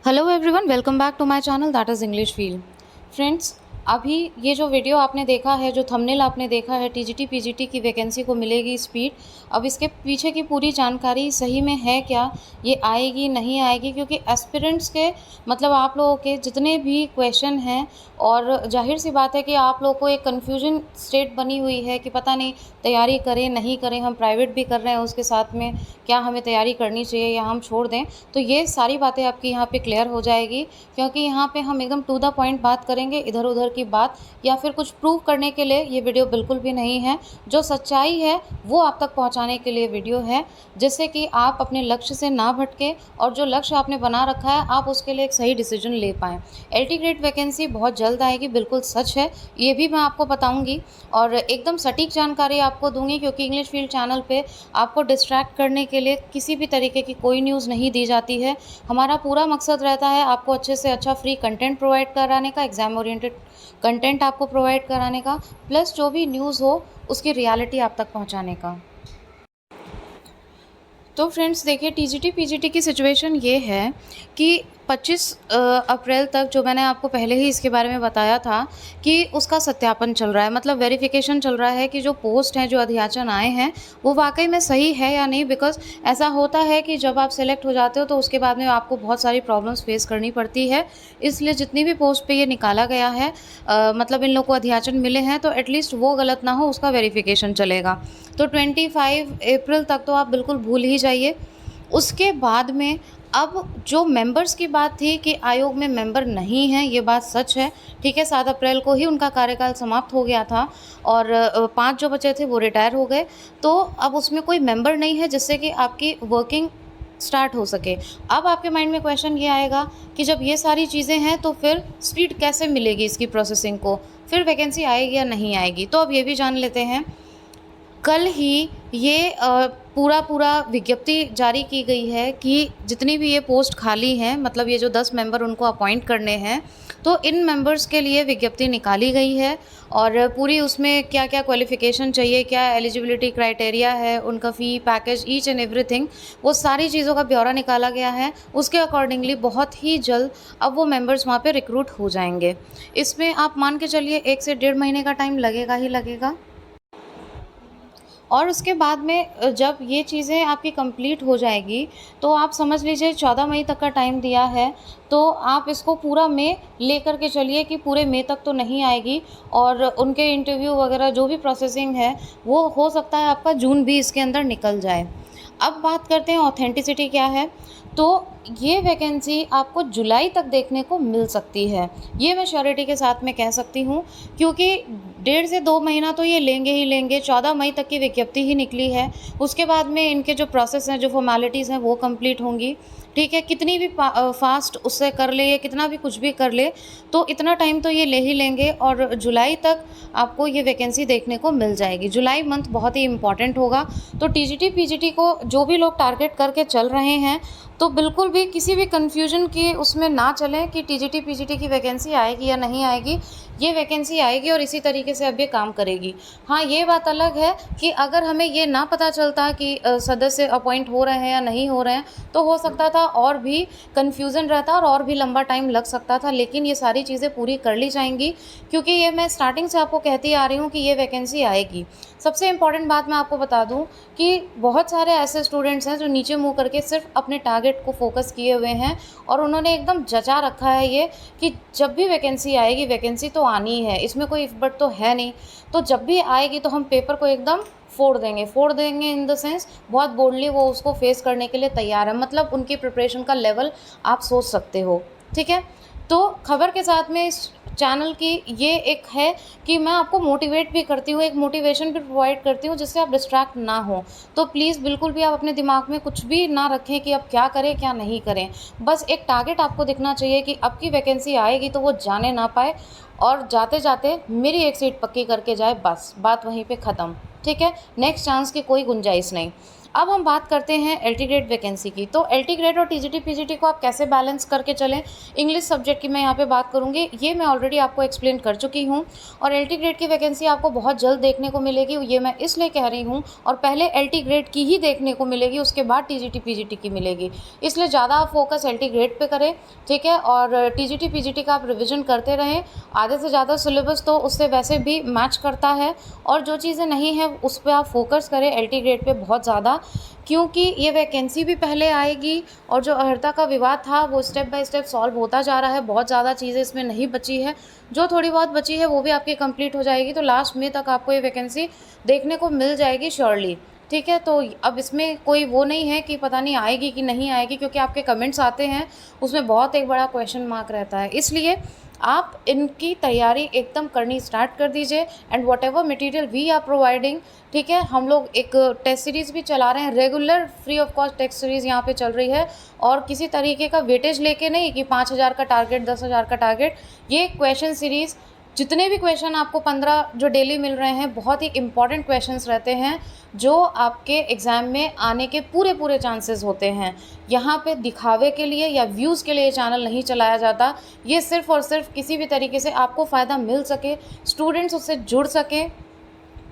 Hello everyone, welcome back to my channel that is English feel. Friends, अभी ये जो video आपने देखा है, जो थंबनेल आपने देखा है, टीजीटी पीजीटी की वैकेंसी को मिलेगी स्पीड। अब इसके पीछे की पूरी जानकारी सही में है क्या, ये आएगी नहीं आएगी, क्योंकि एस्पिरेंट्स के मतलब आप लोगों के जितने भी क्वेश्चन हैं, और जाहिर सी बात है कि आप लोगों को एक कन्फ्यूजन स्टेट बनी हुई है कि पता नहीं तैयारी करें नहीं करें, हम प्राइवेट भी कर रहे हैं उसके साथ में, क्या हमें तैयारी करनी चाहिए या हम छोड़ दें। तो ये सारी बातें आपकी यहाँ पे क्लियर हो जाएगी, क्योंकि यहाँ पे हम एकदम टू द पॉइंट बात करेंगे। इधर उधर की बात या फिर कुछ प्रूव करने के लिए ये वीडियो बिल्कुल भी नहीं है। जो सच्चाई है वो आप तक पहुँचाने के लिए वीडियो है, जिससे कि आप अपने लक्ष्य से ना भटके और जो लक्ष्य आपने बना रखा है आप उसके लिए एक सही डिसीजन ले पाएँ। एलटी ग्रेड वैकेंसी बहुत जल्द आएगी, बिल्कुल सच है, ये भी मैं आपको बताऊँगी और एकदम सटीक जानकारी आपको दूँगी, क्योंकि इंग्लिश फील्ड चैनल पे आपको डिस्ट्रैक्ट करने के लिए किसी भी तरीके की कोई न्यूज़ नहीं दी जाती है। हमारा पूरा मकसद रहता है आपको अच्छे से अच्छा फ्री कंटेंट प्रोवाइड कराने का, एग्ज़ाम ओरिएंटेड कंटेंट आपको प्रोवाइड कराने का, प्लस जो भी न्यूज़ हो उसकी रियलिटी आप तक पहुंचाने का। तो फ्रेंड्स देखिए, टीजीटी पीजीटी की सिचुएशन ये है कि 25 अप्रैल तक, जो मैंने आपको पहले ही इसके बारे में बताया था कि उसका सत्यापन चल रहा है, मतलब वेरिफिकेशन चल रहा है कि जो पोस्ट हैं, जो अध्याचन आए हैं, वो वाकई में सही है या नहीं। बिकॉज़ ऐसा होता है कि जब आप सेलेक्ट हो जाते हो तो उसके बाद में आपको बहुत सारी प्रॉब्लम्स फेस करनी पड़ती है। इसलिए जितनी भी पोस्ट पे ये निकाला गया है, मतलब इन लोग को अध्याचन मिले हैं, तो एटलीस्ट वो गलत ना हो, उसका वेरिफिकेशन चलेगा। तो 25 अप्रैल तक तो आप बिल्कुल भूल ही जाइए। उसके बाद में अब जो मेंबर्स की बात थी कि आयोग में मेंबर नहीं हैं, ये बात सच है, ठीक है। 7 अप्रैल को ही उनका कार्यकाल समाप्त हो गया था और 5 जो बचे थे वो रिटायर हो गए। तो अब उसमें कोई मेंबर नहीं है जिससे कि आपकी वर्किंग स्टार्ट हो सके। अब आपके माइंड में क्वेश्चन ये आएगा कि जब ये सारी चीज़ें हैं तो फिर स्पीड कैसे मिलेगी इसकी प्रोसेसिंग को, फिर वैकेंसी आएगी या नहीं आएगी। तो अब ये भी जान लेते हैं। कल ही ये पूरा विज्ञप्ति जारी की गई है कि जितनी भी ये पोस्ट खाली हैं, मतलब ये जो 10 मेंबर उनको अपॉइंट करने हैं, तो इन मेंबर्स के लिए विज्ञप्ति निकाली गई है और पूरी उसमें क्या-क्या क्वालिफ़िकेशन चाहिए, क्या एलिजिबिलिटी क्राइटेरिया है, उनका फ़ी, पैकेज, ईच एंड एवरीथिंग, वो सारी चीज़ों का ब्यौरा निकाला गया है। उसके अकॉर्डिंगली बहुत ही जल्द अब वो मेंबर्स वहाँ पे रिक्रूट हो जाएँगे। इसमें आप मान के चलिए 1 से डेढ़ महीने का टाइम लगेगा ही लगेगा। और उसके बाद में जब ये चीज़ें आपकी कंप्लीट हो जाएगी, तो आप समझ लीजिए 14 मई तक का टाइम दिया है, तो आप इसको पूरा मई लेकर के चलिए कि पूरे मई तक तो नहीं आएगी और उनके इंटरव्यू वगैरह जो भी प्रोसेसिंग है, वो हो सकता है आपका जून भी इसके अंदर निकल जाए। अब बात करते हैं ऑथेंटिसिटी क्या है। तो ये वैकेंसी आपको जुलाई तक देखने को मिल सकती है, ये मैं श्योरिटी के साथ में कह सकती हूँ, क्योंकि 1.5 से 2 महीना तो ये लेंगे ही लेंगे। 14 मई तक की विज्ञप्ति ही निकली है, उसके बाद में इनके जो प्रोसेस हैं, जो फॉर्मेलिटीज़ हैं, वो कंप्लीट होंगी, ठीक है। कितनी भी फास्ट उससे कर ले या कितना भी कुछ भी कर ले, तो इतना टाइम तो ये ले ही लेंगे और जुलाई तक आपको ये वैकेंसी देखने को मिल जाएगी। जुलाई मंथ बहुत ही इम्पॉर्टेंट होगा। तो टीजीटी पीजीटी को जो भी लोग टारगेट करके चल रहे हैं, तो बिल्कुल भी किसी भी कन्फ्यूजन के उसमें ना चलें कि टीजीटी पीजीटी की वैकेंसी आएगी या नहीं आएगी। ये वैकेंसी आएगी और इसी तरीके से अब ये काम करेगी। हाँ, ये बात अलग है कि अगर हमें ये ना पता चलता कि सदस्य अपॉइंट हो रहे हैं या नहीं हो रहे हैं, तो हो सकता था और भी कन्फ्यूज़न रहता और भी लंबा टाइम लग सकता था। लेकिन ये सारी चीज़ें पूरी कर ली जाएंगी, क्योंकि ये मैं स्टार्टिंग से आपको कहती आ रही हूँ कि ये वैकेंसी आएगी। सबसे इम्पॉर्टेंट बात मैं आपको बता दूँ कि बहुत सारे ऐसे स्टूडेंट्स हैं जो नीचे मुँह करके सिर्फ अपने टारगेट को फोकस किए हुए हैं और उन्होंने एकदम जचा रखा है ये कि जब भी वैकेंसी आएगी, वैकेंसी तो आनी है, इसमें कोई इफ बट तो है नहीं, तो जब भी आएगी तो हम पेपर को एकदम फोड़ देंगे इन द सेंस बहुत बोल्डली वो उसको फेस करने के लिए तैयार है। मतलब उनकी प्रिपरेशन का लेवल आप सोच सकते हो, ठीक है। तो खबर के साथ में इस चैनल की ये एक है कि मैं आपको मोटिवेट भी करती हूँ, एक मोटिवेशन भी प्रोवाइड करती हूँ जिससे आप डिस्ट्रैक्ट ना हो। तो प्लीज़ बिल्कुल भी आप अपने दिमाग में कुछ भी ना रखें कि अब क्या करें क्या नहीं करें। बस एक टारगेट आपको दिखना चाहिए कि अब की वैकेंसी आएगी तो वो जाने ना पाए और जाते जाते मेरी एक सीट पक्की करके जाए, बस बात वहीं पे ख़त्म, ठीक है। नेक्स्ट चांस की कोई गुंजाइश नहीं। अब हम बात करते हैं एलटी ग्रेड वैकेंसी की। तो एलटी ग्रेड और टीजीटी पीजीटी को आप कैसे बैलेंस करके चलें, इंग्लिश सब्जेक्ट की मैं यहाँ पे बात करूँगी, ये मैं ऑलरेडी आपको एक्सप्लेन कर चुकी हूँ। और एलटी ग्रेड की वैकेंसी आपको बहुत जल्द देखने को मिलेगी, ये मैं इसलिए कह रही हूँ। और पहले एलटी ग्रेड की ही देखने को मिलेगी, उसके बाद टीजीटी पीजीटी की मिलेगी, इसलिए ज़्यादा आप फोकस एलटी ग्रेड पे करें, ठीक है। और टीजीटी पीजीटी का आप रिविज़न करते रहें, आधे से ज़्यादा सिलेबस तो उससे वैसे भी मैच करता है। और जो चीज़ें नहीं हैं उस पर आप फोकस करें एलटी ग्रेड पे बहुत ज़्यादा, क्योंकि ये वैकेंसी भी पहले आएगी। और जो अर्हता का विवाद था वो स्टेप बाय स्टेप सॉल्व होता जा रहा है, बहुत ज़्यादा चीज़ें इसमें नहीं बची है, जो थोड़ी बहुत बची है वो भी आपकी कंप्लीट हो जाएगी। तो लास्ट में तक आपको ये वैकेंसी देखने को मिल जाएगी श्योरली, ठीक है। तो अब इसमें कोई वो नहीं है कि पता नहीं आएगी कि नहीं आएगी, क्योंकि आपके कमेंट्स आते हैं उसमें बहुत एक बड़ा क्वेश्चन मार्क रहता है, इसलिए आप इनकी तैयारी एकदम करनी स्टार्ट कर दीजिए। And whatever material we are providing, ठीक है, हम लोग एक टेस्ट सीरीज़ भी चला रहे हैं, regular free of cost test series यहाँ पे चल रही है। और किसी तरीके का वेटेज लेके नहीं कि 5,000 का टारगेट, 10,000 का टारगेट, ये क्वेश्चन सीरीज़ जितने भी क्वेश्चन आपको 15 जो डेली मिल रहे हैं बहुत ही इंपॉर्टेंट क्वेश्चंस रहते हैं, जो आपके एग्ज़ाम में आने के पूरे चांसेस होते हैं। यहाँ पे दिखावे के लिए या व्यूज़ के लिए चैनल नहीं चलाया जाता, ये सिर्फ़ और सिर्फ किसी भी तरीके से आपको फ़ायदा मिल सके, स्टूडेंट्स उससे जुड़ सकें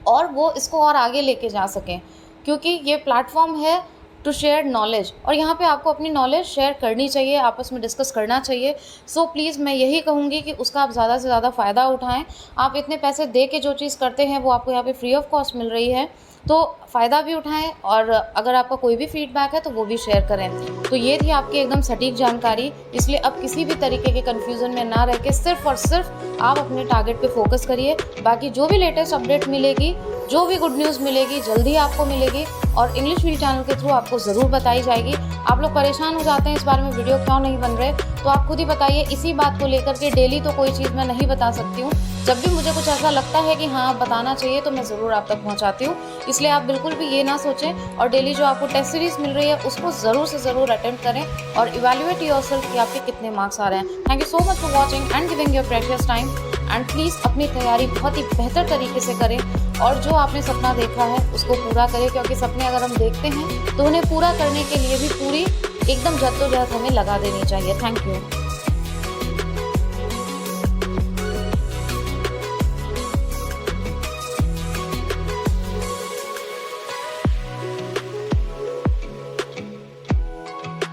और वो इसको और आगे लेके जा सकें, क्योंकि ये प्लेटफॉर्म है टू शेयर नॉलेज, और यहाँ पे आपको अपनी नॉलेज शेयर करनी चाहिए, आपस में डिस्कस करना चाहिए। सो प्लीज़ मैं यही कहूँगी कि उसका आप ज़्यादा से ज़्यादा फ़ायदा उठाएं। आप इतने पैसे दे के जो चीज़ करते हैं वो आपको यहाँ पे फ्री ऑफ कॉस्ट मिल रही है, तो फ़ायदा भी उठाएं। और अगर आपका कोई भी फीडबैक है तो वो भी शेयर करें। तो ये थी आपकी एकदम सटीक जानकारी, इसलिए अब किसी भी तरीके के कन्फ्यूज़न में ना रह के सिर्फ और सिर्फ आप अपने टारगेट पे फोकस करिए। बाकी जो भी लेटेस्ट अपडेट मिलेगी, जो भी गुड न्यूज़ मिलेगी, जल्दी आपको मिलेगी और इंग्लिश वील चैनल के थ्रू आपको ज़रूर बताई जाएगी। आप लोग परेशान हो जाते हैं इस बारे में वीडियो क्यों नहीं बन रहे, तो आप खुद ही बताइए। इसी बात को लेकर के डेली तो कोई चीज़ मैं नहीं बता सकती हूँ, जब भी मुझे कुछ ऐसा लगता है कि हाँ बताना चाहिए तो मैं ज़रूर आप तक पहुँचाती हूँ। इसलिए आप बिल्कुल भी ये ना सोचें, और डेली जो आपको टेस्ट सीरीज़ मिल रही है उसको ज़रूर से ज़रूर अटेम्प्ट करें और इवैल्यूएट योरसेल्फ कि आपके कितने मार्क्स आ रहे हैं। Thank you so much for watching and giving your precious time. And please अपनी तैयारी बहुत ही बेहतर तरीके से करें, और जो आपने सपना देखा है उसको पूरा करें, क्योंकि सपने अगर हम देखते हैं तो उन्हें पूरा करने के लिए भी पूरी एकदम जद्दोजहद हमें लगा देनी चाहिए। Thank you.